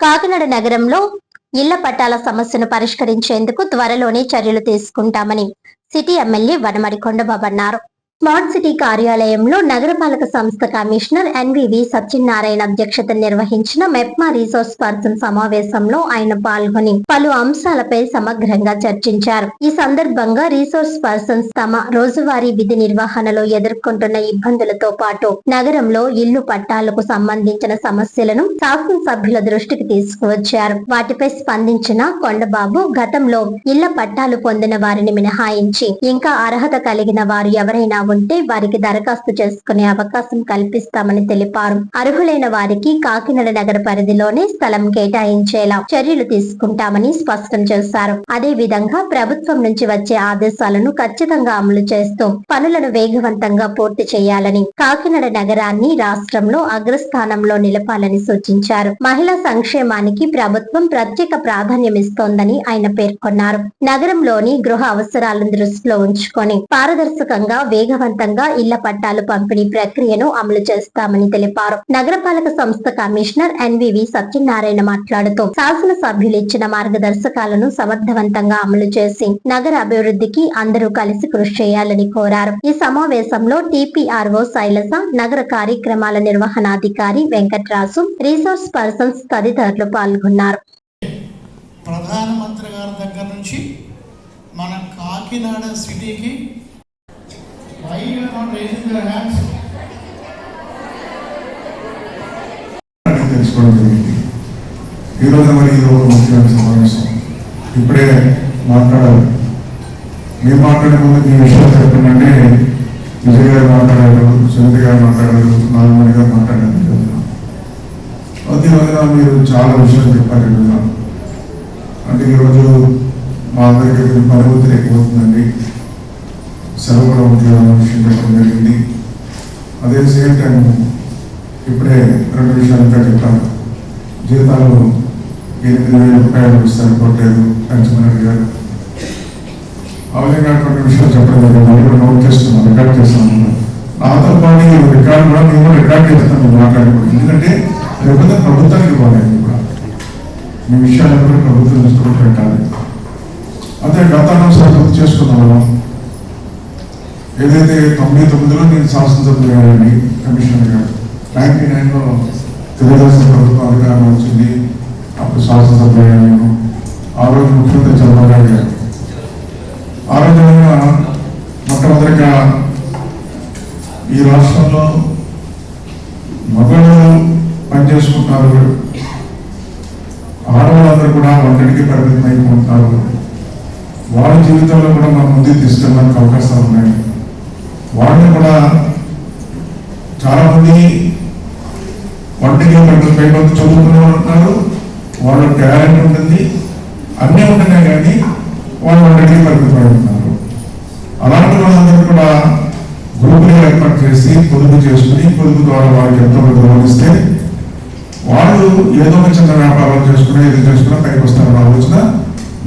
కాకినాడ నగరంలో ఇళ్ల పట్టాల సమస్యను పరిష్కరించేందుకు త్వరలోనే చర్యలు తీసుకుంటామని సిటీ ఎమ్మెల్యే వనమడి కొండబాబు అన్నారు. స్మార్ట్ సిటీ కార్యాలయంలో నగరపాలక సంస్థ కమిషనర్ ఎన్వివి సత్యనారాయణ అధ్యక్షతన నిర్వహించిన మెప్మా రిసోర్స్ పర్సన్ సమావేశంలో ఆయన పాల్గొని పలు అంశాలపై సమగ్రంగా చర్చించారు. ఈ సందర్భంగా రిసోర్స్ పర్సన్స్ తమ రోజువారీ విధి నిర్వహణలో ఎదుర్కొంటున్న ఇబ్బందులతో పాటు నగరంలో ఇల్లు పట్టాలకు సంబంధించిన సమస్యలను శాసనసభ్యుల దృష్టికి తీసుకువచ్చారు. వాటిపై స్పందించిన కొండబాబు గతంలో ఇళ్ల పట్టాలు పొందిన వారిని మినహాయించి ఇంకా అర్హత కలిగిన వారు ఎవరైనా ఉంటే వారికి దరఖాస్తు చేసుకునే అవకాశం కల్పిస్తామని తెలిపారు. అర్హులైన వారికి కాకినాడ నగర పరిధిలోనే స్థలం కేటాయించేలా చర్యలు తీసుకుంటామని స్పష్టం చేశారు. అదే విధంగా ప్రభుత్వం నుంచి వచ్చే ఆదేశాలను ఖచ్చితంగా అమలు చేస్తూ పనులను వేగవంతంగా పూర్తి చేయాలని, కాకినాడ నగరాన్ని రాష్ట్రంలో అగ్రస్థానంలో నిలపాలని సూచించారు. మహిళా సంక్షేమానికి ప్రభుత్వం ప్రత్యేక ప్రాధాన్యమిస్తోందని ఆయన పేర్కొన్నారు. నగరంలోని గృహ అవసరాలను దృష్టిలో ఉంచుకొని పారదర్శకంగా వేగవంతంగా ఇళ్ల పట్టాలు పంపిణీ ప్రక్రియను అమలు చేస్తామని తెలిపారు. నగరపాలక సంస్థ కమిషనర్ ఎన్వివి సత్యనారాయణ మాట్లాడుతూ శాసనసభ్యులు ఇచ్చిన మార్గదర్శకాలను సమర్థవంతంగా అమలు చేసి నగర అభివృద్ధికి అందరూ కలిసి కృషి చేయాలని కోరారు. ఈ సమావేశంలో టిపిఆర్ఓ శైలజ, నగర కార్యక్రమాల నిర్వహణాధికారి వెంకట్రాజు, రిసోర్స్ పర్సన్స్ తదితరులు పాల్గొన్నారు. ప్రధానమంత్రి గారి దగ్గర నుంచి మన కాకినాడ సిటీకి తెలుసుకోవడం జరిగింది. ఈరోజు మరి ఈరోజు ముఖ్యమైన సమావేశం ఇప్పుడే మాట్లాడాలి. మీరు మాట్లాడే ముందు మీ విషయాలు చెప్పండి. విజయ్ గారు మాట్లాడారు, సునీత గారు మాట్లాడారు, నాగమణి గారు మాట్లాడారు. ప్రతి రోజున మీరు చాలా విషయాలు చెప్పారు. ఈరోజు అంటే ఈరోజు మా అందరికీ పని ఒత్తిడి ఎక్కువవుతుందండి. సెలవు కూడా ముఖ్యమైన విషయం చెప్పడం జరిగింది. అదే సేమ్ టైం ఇప్పుడే రెండు విషయాలు ఇంకా చెప్పాను. జీతాలు 8,000 రూపాయలు సరిపోవట్లేదు పెంచమని అడిగారు. అవన్నీ కొన్ని విషయాలు చెప్పడం జరిగింది. అవి కూడా నోట్ చేస్తున్నాను, రికార్డ్ చేస్తున్నాను. నాతో పాటు రికార్డు కూడా మేము రికార్డ్ చేస్తాను మాట్లాడకూడదు. ఎందుకంటే లేకపోతే ప్రభుత్వానికి ఇవ్వాలి. కూడా మీ విషయాలను కూడా ప్రభుత్వం దృష్టిలో పెట్టాలి. అదే గతంలో పూర్తి చేసుకున్నాము. ఏదైతే 99లో నేను శాసనసభ్యురాలని కమిషనర్ గారు, 99లో తెలుగుదేశం ప్రభుత్వం అధికారం వచ్చింది. అప్పుడు శాసనసభ్యురాలు నేను. ఆ రోజు ముఖ్యమంత్రి చంద్రబాబు నాయుడు గారు. ఆ రోజు మొట్టమొదటిగా ఈ రాష్ట్రంలో మగవాళ్ళు పనిచేసుకుంటున్నారు, ఆడవాళ్ళందరూ కూడా వంటకి పరిమితం అయిపోతున్నారు. వాళ్ళ జీవితంలో కూడా మనం ముందుకు తీసుకెళ్ళడానికి అవకాశాలు ఉన్నాయి. వాళ్ళని కూడా చాలా మంది వంటకి పైకి చదువుకునే వాళ్ళు ఉంటున్నారు. వాళ్ళ టాలెంట్ ఉంటుంది, అన్నీ ఉంటున్నాయి, కానీ వాళ్ళు వంటకి పరిమితం ఉంటున్నారు. అలాంటి వాళ్ళందరూ కూడా గ్రూపులు ఏర్పాటు చేసి పొదుపు చేసుకుని పొదుపు ద్వారా వాళ్ళకి ఎంతో గౌరవిస్తే వాళ్ళు ఏదో చిన్న వ్యాపారాలు చేసుకుని ఏదో చేసుకున్నా పైకి వస్తారని ఆలోచన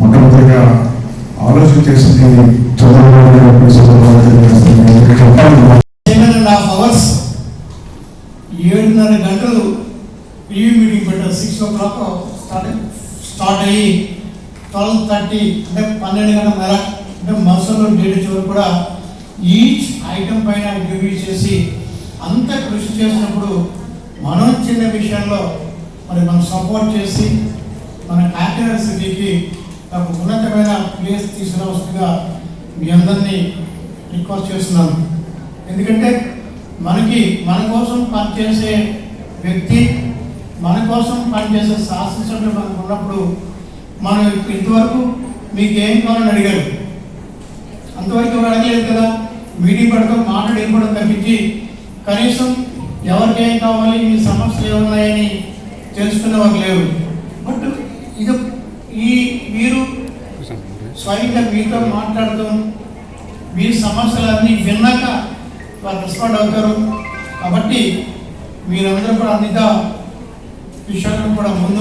మొట్టమొదటిగా ఆలోచన చేసింది చంద్రబాబు నాయుడు. 7:30 గంటలు రివ్యూ మీటింగ్ పెట్టారు. 6 o'clock స్టార్ట్ అయ్యి 12:30 అంటే 12 గంటల మేర అంటే మరుసలో డేట్ చివరి కూడా ఈచ్ ఐటమ్ పైన రివ్యూ చేసి అంత కృషి చేసినప్పుడు మనం చిన్న విషయంలో మరి మనం సపోర్ట్ చేసి మన కాకినాడ సిటీకి ఒక ఉన్నతమైన ప్లేస్ తీసుకురావస్తుందిగా మీ అందరినీ రిక్వెస్ట్ చేస్తున్నాను. ఎందుకంటే మన కోసం పనిచేసే వ్యక్తి, మన కోసం పనిచేసే శాసనసభ్యులు మనకు ఉన్నప్పుడు మనం ఇంతవరకు మీకు ఏం కావాలని అడిగారు, అంతవరకు ఎవరు అడగలేదు కదా. మీటింగ్ పడతాం, మాట్లాడి వెళ్ళిపోవడం తప్పించి కనీసం ఎవరికి ఏం కావాలి, మీ సమస్యలు ఏమున్నాయని తెలుసుకునేవారు లేరు. బట్ ఇది మీరు స్వయంగా మీతో మాట్లాడుతూ మీ సమస్యలన్నీ విన్నాక వారు రెస్పాండ్ అవుతారు. కాబట్టి మీరందరూ కూడా అన్ని విషయాలను కూడా ముందు